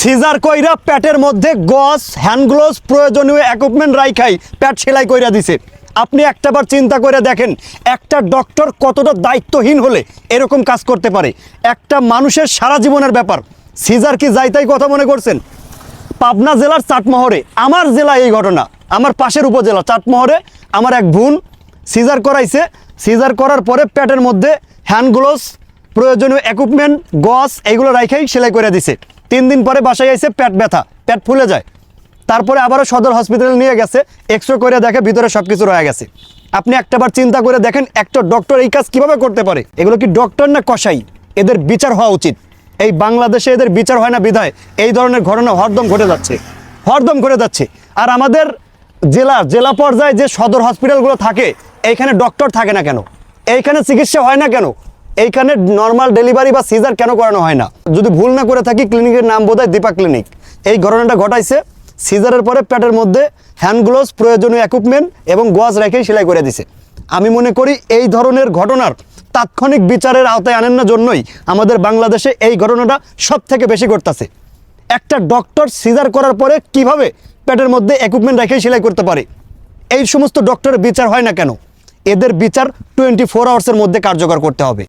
Caesar কইরা পেটের মধ্যে গজ হ্যান্ড গ্লোভস প্রয়োজনীয় ইকুইপমেন্ট রাইখাই পেট সেলাই কইরা দিছে। আপনি একটাবার চিন্তা করে দেখেন একটা ডক্টর কতটা দায়িত্বহীন হলে এরকম কাজ করতে পারে। একটা মানুষের সারা জীবনের ব্যাপার। সিজার কি যাইতাই কথা মনে করছেন? পাবনা জেলার চাটমোহরে, আমার জেলা এই ঘটনা, আমার পাশের উপজেলা চাটমোহরে আমার এক বোন সিজার করাইছে। সিজার করার পরে পেটের মধ্যে হ্যান্ড গ্লোভস প্রয়োজনীয় ইকুইপমেন্ট গজ এইগুলো রাইখাই সেলাই করে দিছে। 3 দিন পরে বাসায় আইছে পেট ব্যথা, পেট ফুলে যায়। তারপরে আবারও সদর হসপিটালে নিয়ে গেছে, এক্সরে করে দেখে ভিতরে সব কিছু রয়ে গেছে। আপনি একটাবার চিন্তা করে দেখেন একটা ডক্টর এই কাজ কিভাবে করতে পারে? এগুলো কি ডক্টর না কসাই? এদের বিচার হওয়া উচিত। এই বাংলাদেশে এদের বিচার হয় না বিধায় এই ধরনের ঘটনা হরদম ঘটে যাচ্ছে। আর আমাদের জেলা পর্যায়ে যে সদর হসপিটালগুলো থাকে এইখানে ডক্টর থাকে না কেন? এইখানে চিকিৎসা হয় না কেন? এইখানে নর্মাল ডেলিভারি বা সিজার কেন করানো হয় না? যদি ভুল না করে থাকি ক্লিনিকের নাম বোধহয় দীপা ক্লিনিক। এই ঘটনাটা ঘটাইছে। সিজারের পরে পেটের মধ্যে হ্যান্ড গ্লোভস প্রয়োজনীয় ইকুইপমেন্ট এবং গজ রেখেই সেলাই করে দিছে। আমি মনে করি এই ধরনের ঘটনার তাৎক্ষণিক বিচারের আওতায় আনেন না জন্যই আমাদের বাংলাদেশে এই ঘটনাটা সব থেকে বেশি ঘটতেছে। একটা ডক্টর সিজার করার পরে কিভাবে পেটের মধ্যে ইকুইপমেন্ট রেখেই সেলাই করতে পারে? এই সমস্ত ডক্টরের বিচার হয় না কেন? এদের বিচার 24 আওয়ার্সের মধ্যে কার্যকর করতে হবে।